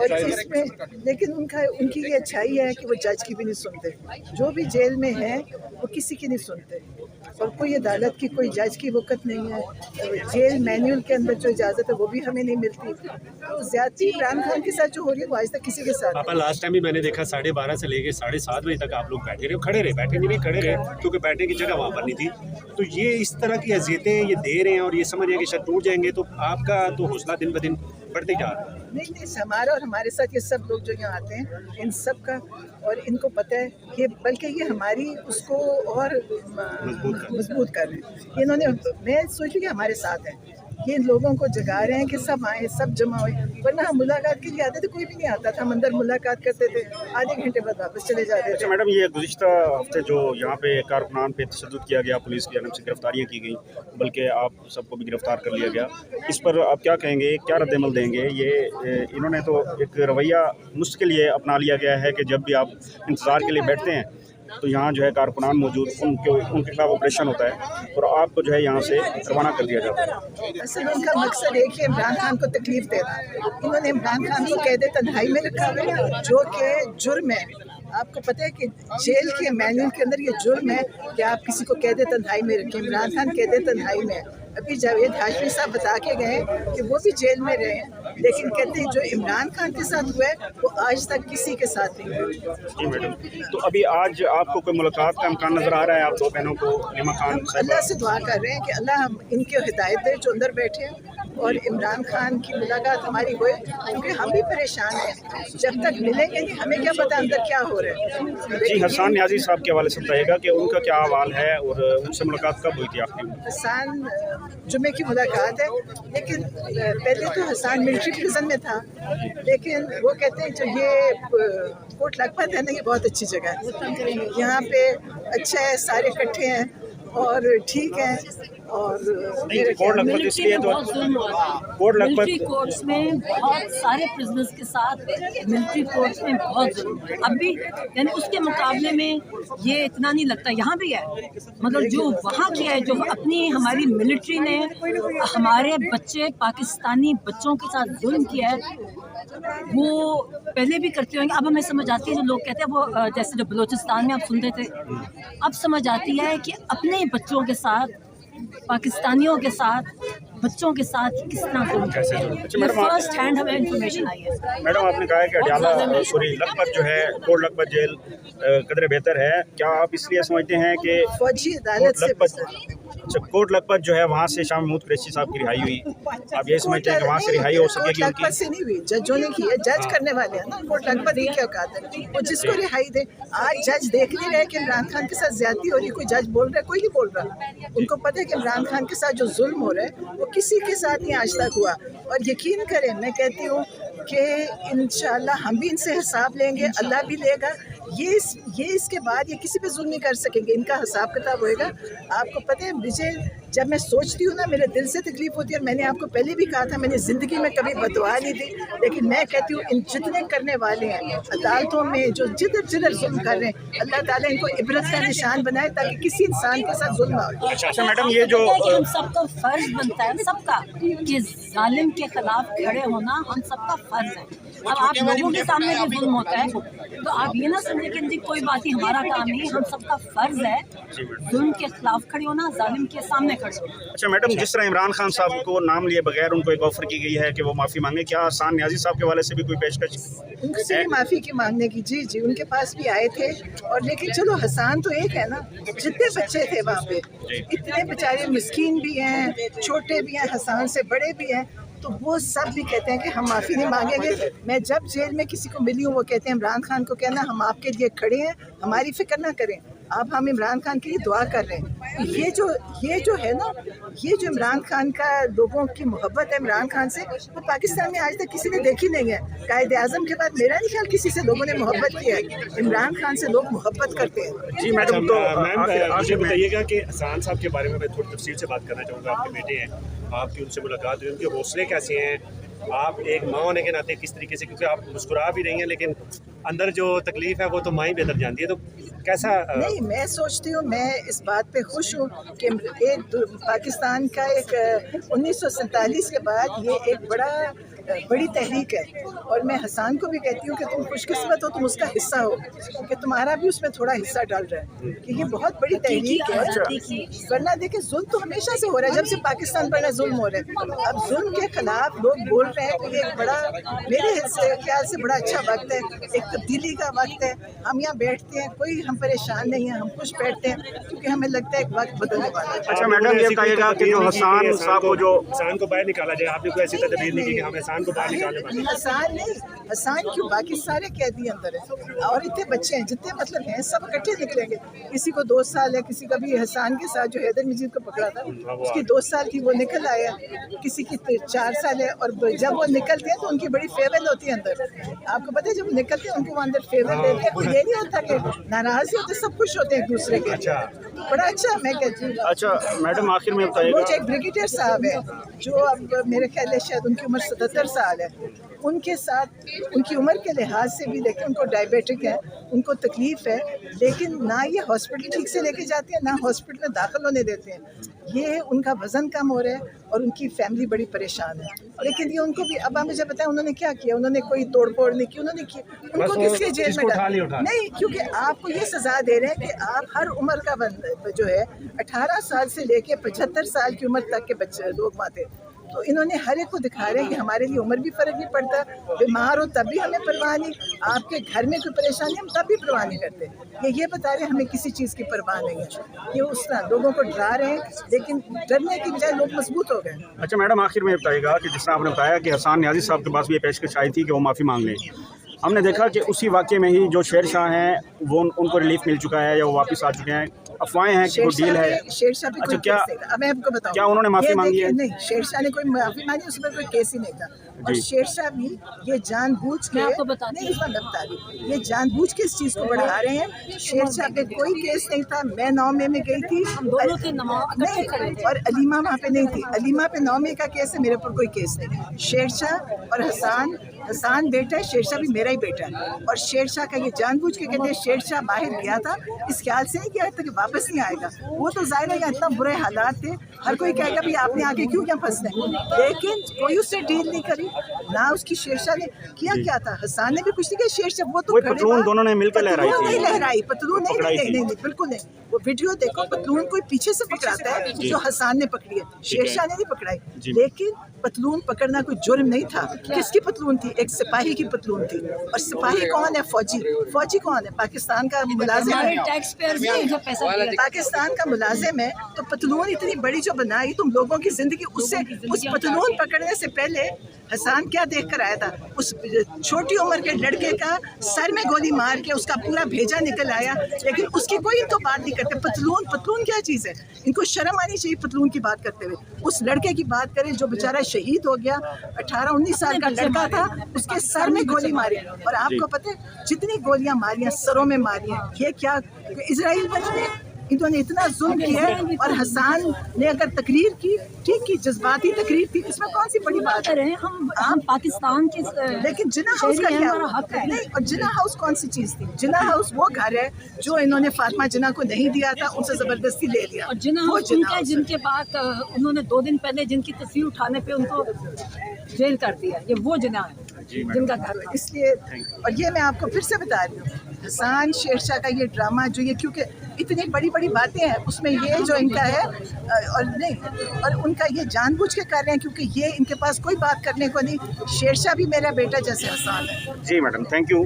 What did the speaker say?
और इसमें लेकिन उनकी ये अच्छाई है कि वो जज की भी नहीं सुनते, जो भी जेल में है वो किसी की नहीं सुनते, और कोई अदालत की कोई जज की वक़्त नहीं है। जेल मैनुअल के अंदर जो इजाज़त है वो भी हमें नहीं मिलती। तो ज़्यादती इमरान खान के साथ जो हो रही है वो आज तक किसी के साथ पापा लास्ट टाइम भी मैंने देखा 12:30 से लेके 7:30 बजे तक आप लोग बैठे रहे, खड़े रहे, बैठे नहीं खड़े रहे, क्योंकि बैठने की जगह वहाँ पर नहीं थी। तो ये इस तरह की अज़ियतें ये दे रहे हैं और ये समझ रहे हैं कि शायद टूट जाएंगे, तो आपका तो हौसला दिन ब दिन बढ़ते जा रहा है। नहीं, हमारा और हमारे साथ ये सब लोग जो यहाँ आते हैं इन सब का, और इनको पता है कि बल्कि ये हमारी उसको और मजबूत कर रहे हैं। इन्होंने, मैं सोच रही कि हमारे साथ हैं, ये इन लोगों को जगा रहे हैं कि सब आए, सब जमा हुए, वरना हम मुलाकात के लिए आते थे कोई भी नहीं आता था, हम अंदर मुलाकात करते थे, आधे घंटे बाद वापस चले जाते थे। अच्छा मैडम, ये गुज़िश्ता हफ्ते जो यहाँ पे कारकुनान पे तशद्दुद किया गया, पुलिस की जानब से गिरफ्तारियाँ की गई, बल्कि आप सबको भी गिरफ्तार कर लिया गया, इस पर आप क्या कहेंगे, क्या रद्दअमल देंगे? ये इन्होंने तो एक रवैया मुश्किल ये अपना लिया गया है कि जब भी आप इंतज़ार के लिए बैठते हैं तो यहाँ जो है कारकुनान मौजूद, उनके खिलाफ ऑपरेशन होता है और आपको जो है यहाँ से रवाना कर दिया जाता है। असल उनका मकसद एक ही इमरान खान को तकलीफ देना। इन्होंने इमरान खान को कैद तन्हाई में रखा हुआ है, जो कि जुर्म है। आपको पता है कि जेल के मैनुअल के अंदर ये जुर्म है कि आप किसी को कैद तन्हाई में रखें। इमरान खान कैद तन्हाई में है। अभी जावेद हाशमी साहब बता के गए कि वो भी जेल में रहे हैं, लेकिन कहते हैं जो इमरान खान के साथ हुआ है वो आज तक किसी के साथ नहीं हुआ। जी मैडम, तो अभी आज आपको कोई मुलाकात का इम्कान नज़र आ रहा है? आप दो बहनों को, नीमा खान, अल्लाह से दुआ कर रहे हैं कि अल्लाह हम इनकी हिदायत दे जो अंदर बैठे हैं, और इमरान खान की मुलाकात हमारी होए, क्योंकि हम भी परेशान हैं। जब तक मिलेंगे नहीं हमें क्या पता अंदर क्या हो रहा है। जी, हसन न्याजी साहब के हवाले से बताइएगा कि उनका क्या अहवाल है और उनसे मुलाकात कब हुई थी आपकी? हसन जुमे की मुलाकात है, लेकिन पहले तो हसन मिलिट्री प्रिजन में था, लेकिन वो कहते हैं जो ये कोट लखपत है ना, ये बहुत अच्छी जगह है, यहाँ पे अच्छा है, सारे इकट्ठे हैं और ठीक है। और कोट लखपत इसलिए तो कोट लखपत मिलिट्री कोर्ट्स में बहुत सारे प्रिजनर्स के साथ मिलिट्री कोर्ट्स में बहुत जुल्म है अभी, यानी उसके मुकाबले में ये इतना नहीं लगता। यहाँ भी है, मगर जो वहाँ किया है, जो अपनी हमारी मिलिट्री ने हमारे बच्चे पाकिस्तानी बच्चों के साथ जुल्म किया है, वो पहले भी करते होंगे। अब हमें समझ आती है, जो लोग कहते हैं वो जैसे जो बलूचिस्तान में आप सुनते थे, अब समझ आती है कि अपने बच्चों के साथ, पाकिस्तानियों के साथ, बच्चों के साथ किस तरह को फर्स्ट हैंड हमें इंफॉर्मेशन आई है। मैडम, आपने कहा है कि अडियाला लखपत जो है, कोट लखपत जेल कदर बेहतर है, क्या आप इसलिए समझते हैं कि फौजी अदालत से कोट लखपत जो है वहाँ से शाह महमूद कुरैशी साहब की रिहाई हुई, आप ये समझते हैं कि वहाँ से रिहाई हो सकेगी? कोट लखपत से नहीं हुई, जजों ने की है, जज करने वाले हैं ना। कोट लखपत की क्या औकात है, वो जिसको रिहाई दे। आज जज देख नहीं रहे कि इमरान खान के साथ ज्यादती हो रही, कोई जज बोल रहा है, कोई नहीं बोल रहा। उनको पता है कि इमरान खान के साथ जो जुल्म हो रहा है वो किसी के साथ नहीं आज तक हुआ, और यकीन करें मैं कहती हूँ कि इंशाल्लाह हम भी इनसे हिसाब लेंगे, अल्लाह भी लेगा। ये इसके बाद ये किसी पे जुल्म नहीं कर सकेंगे, इनका हिसाब किताब होएगा। आपको पता है, मुझे जब मैं सोचती हूँ ना, मेरे दिल से तकलीफ होती है। और मैंने आपको पहले भी कहा था, मैंने ज़िंदगी में कभी बदवा नहीं दी, लेकिन मैं कहती हूँ इन जितने करने वाले हैं अदालतों में, जो जिधर जिधर जुल्म कर रहे हैं, अल्लाह ताला इनको इबरत का निशान बनाए, ताकि किसी इंसान के साथ जुल्म ना हो। अच्छा मैडम, ये जो हम सबका फर्ज बनता है, सबका, कि जालिम के खिलाफ खड़े होना हम सबका फर्ज है। अब आप लोगों के सामने भी जुल्म होता है, तो आप ये ना समझे कि जी कोई बात ही हमारा काम नहीं, हम सबका फर्ज है जुल्म के खिलाफ खड़े होना, जालिम के सामने खड़े होना। अच्छा मैडम, जिस तरह इमरान खान साहब को नाम लिए बगैर उनको एक ऑफर की गई है कि वो माफ़ी मांगे, क्या हसन न्याजी साहब के वाले से भी कोई पेशकश? उनसे भी माफ़ी की मांगने की, जी उनके पास भी आए थे। और लेकिन चलो, हसन तो एक है ना, जितने बच्चे थे वहाँ पे, इतने बेचारे मिस्कीन भी हैं, छोटे भी हैं, हसन से बड़े भी हैं, तो वो सब भी कहते हैं कि हम माफ़ी नहीं मांगेंगे। मैं जब जेल में किसी को मिली हूँ, वो कहते हैं इमरान खान को कहना हम आपके लिए खड़े हैं, हमारी फिक्र ना करें, अब हम इमरान खान के लिए दुआ कर रहे हैं। ये जो है ना, ये जो इमरान खान का लोगों की मोहब्बत है इमरान खान से, वो पाकिस्तान में आज तक किसी ने देखी नहीं है। कायदे आज़म के बाद मेरा नहीं ख्याल किसी से लोगों ने मोहब्बत की है। इमरान खान से लोग मोहब्बत करते हैं। जी मैडम, तो मैम मुझे बताइएगा कि हसन साहब के बारे में मैं थोड़ी तफसील से बात करना चाहूँगा। आपके बेटे हैं, आपकी उनसे मुलाकात हुई, उनके हौसले कैसे हैं, आप एक माँ होने के नाते किस तरीके से, क्योंकि आप मुस्कुरा भी रही हैं लेकिन अंदर जो तकलीफ़ है वो तो माँ ही बेहतर जानती है, तो कैसा? नहीं, मैं सोचती हूँ, मैं इस बात पे खुश हूँ कि एक पाकिस्तान का एक 1947 के बाद ये एक बड़ा बड़ी तहरीक है। और मैं हसान को भी कहती हूँ कि तुम खुशकिस्मत हो, तुम उसका हिस्सा हो, कि तुम्हारा भी उसमें थोड़ा हिस्सा डाल रहा है, कि ये बहुत बड़ी तहरीक है। वरना देखिए जुल्म तो हमेशा से हो रहा है, जब से पाकिस्तान बना जुल्म हो रहा है। अब जुल्म के खिलाफ लोग बोल रहे हैं कि ये एक बड़ा, मेरे ख्याल से बड़ा अच्छा वक्त है, एक तब्दीली का वक्त है। हम यहाँ बैठते हैं, कोई हम परेशान नहीं है, हम खुश बैठते हैं, क्योंकि हमें लगता है एक वक्त बदलने वाला है। अच्छा मैडम, ये बताइएगा कि जो हसान साहब को जो हसान को बाहर निकाला जाए, आपने कोई ऐसी तदबीर नहीं की कि हम हसान को बाहर निकालने वाले? हसान नहीं, हसान क्यों, बाकी सारे कैदी अंदर है, और इतने बच्चे हैं जितने मतलब हैं सब इकट्ठे निकलेंगे। किसी को 2 साल है, किसी का भी हसान के साथ जो हैदर मजीद को पकड़ा था उसकी 2 साल थी, वो निकल आया, किसी की 4 साल है। और जब वो निकलते हैं तो उनकी बड़ी फेवल होती है अंदर। आपको पता है जब निकलते हैं उनको वो अंदर फेवल देते हैं, कोई ये नहीं होता कि नाराज होते, सब खुश होते हैं एक दूसरे के। बड़ा अच्छा, मैं कहती हूँ। अच्छा मैडम, आखिर में वो बताइएगा, जो एक ब्रिगेडियर साहब है जो अब मेरे ख्याल है शायद उनकी उम्र 77 साल है, उनके साथ उनकी उम्र के लिहाज से भी देखिए उनको डायबिटिक है, उनको तकलीफ है, लेकिन ना ये हॉस्पिटल ठीक से लेके जाते हैं, ना हॉस्पिटल में दाखिल होने देते हैं। ये उनका वज़न कम हो रहा है और उनकी फैमिली बड़ी परेशान है। लेकिन ये उनको भी, अब आप मुझे बताएं उन्होंने क्या किया, उन्होंने कोई तोड़ फोड़ नहीं की, उन्होंने की, उनको किसके जेल में डाला? नहीं, क्योंकि आपको ये सज़ा दे रहे हैं कि आप हर उम्र का जो है 18 साल से लेके 75 साल की उम्र तक के बच्चे लोग माते, तो इन्होंने हर एक को दिखा रहे हैं कि हमारे लिए उम्र भी फ़र्क नहीं पड़ता, बीमार हो तब भी हमें परवाह नहीं, आपके घर में कोई परेशानी हम तब भी परवाह नहीं करते। ये बता रहे हैं हमें किसी चीज़ की परवाह नहीं है। ये उस तरह लोगों को डरा रहे हैं, लेकिन डरने की बजाय लोग मजबूत हो गए। अच्छा मैडम, आखिर में बताइएगा कि जिस तरह आपने बताया कि हसान न्याजी साहब के पास भी ये पेशकश आई थी कि वो माफ़ी मांग लें, हमने देखा कि उसी वाक़े में ही जो शेरशाह हैं वो उनको रिलीफ मिल चुका है या वो वापस आ चुके हैं। अफवाहें हैं कि वो डील है। शेरशाह पे अच्छा, कोई क्या केस नहीं था। अब मैं आपको बताऊं, क्या उन्होंने माफ़ी मांगी है? नहीं, शेरशाह ने कोई माफ़ी मांगी, उस पर कोई केस ही नहीं था। और शेरशाह भी ये जानबूझ के, नहीं इस बार बता रही, ये जानबूझ के इस चीज़ को बढ़ा रहे हैं। शेरशाह पे कोई केस नहीं था। मैं 9 में गई थी नहीं, और अलीमा वहाँ पे नहीं थी। अलीमा पे 9 का केस है, मेरे ऊपर कोई केस नहीं। शेरशाह और हसान बेटा है, शेरशाह भी मेरा ही बेटा है। और शेरशाह का ये जानबूझ के कहते हैं, शेरशाह बाहर गया था इस ख्याल से नहीं गया था कि वापस नहीं आएगा। वो तो जाहिर है इतना बुरे हालात थे, हर कोई कहेगा भी आपने आके क्यों क्या फंसने, लेकिन कोई उससे डील नहीं करी ना उसकी। शेरशाह ने किया क्या था, हसान ने भी कुछ नहीं किया। शेरशाह वो तो पतलून दोनों ने मिलकर लहराई थी। नहीं लहराई पतलून, नहीं बिल्कुल नहीं। वो वीडियो देखो, पतलून कोई पीछे से पकड़ाता है जो हसान ने पकड़ी है, शेरशाह ने नहीं पकड़ाई। लेकिन पतलून पकड़ना कोई जुर्म नहीं था। किसकी पतलून थी? एक सिपाही की पतलून थी। और सिपाही कौन है? फौजी कौन है? पाकिस्तान का मुलाजिम है, पाकिस्तान का मुलाजिम है। तो पतलून इतनी बड़ी जो बनाई तुम लोगों की जिंदगी, उससे उस पतलून पकड़ने से पहले हसान क्या देख कर आया था? उस छोटी उम्र के लड़के का सर में गोली मार के उसका पूरा भेजा निकल आया, लेकिन उसकी कोई इनको बात नहीं करते। पतलून क्या चीज़ है? इनको शर्म आनी चाहिए पतलून की बात करते हुए। उस लड़के की बात करें जो बेचारा शहीद हो गया, 18-19 साल का लड़का था, उसके सर में गोली मारी। और आपको पता है जितनी गोलियां मारियां, सरों में मारियां, ये क्या इजराइल बने? इन्होंने इतना जुल्म किया है। और हसान ने अगर तकरीर की, ठीक की, जज्बाती तकरीर थी, इसमें कौन सी बड़ी बात है? हम पाकिस्तान के, लेकिन जिन्ना हाउस का क्या हक है? नहीं, और जिन्ना हाउस कौन सी चीज़ थी? जिन्ना हाउस वो घर है जो इन्होंने फातिमा जिन्ना को नहीं दिया था, उनसे जबरदस्ती ले लिया। और जिन्ना हाउस उनका, जिनके बाद उन्होंने 2 दिन पहले जिनकी तस्वीर उठाने पे उनको जेल कर दिया, ये वो जिन्ना है जिनका घर है। इसलिए, और ये मैं आपको फिर से बता रही हूँ, हसान शेरशाह का ये ड्रामा जो ये, क्योंकि इतनी बड़ी बड़ी बातें हैं उसमें, ये जो इनका है और नहीं, और उनका ये जानबूझ के कर रहे हैं, क्योंकि ये इनके पास कोई बात करने को नहीं। शेरशाह भी मेरा बेटा जैसे हसान है। जी मैडम, थैंक यू।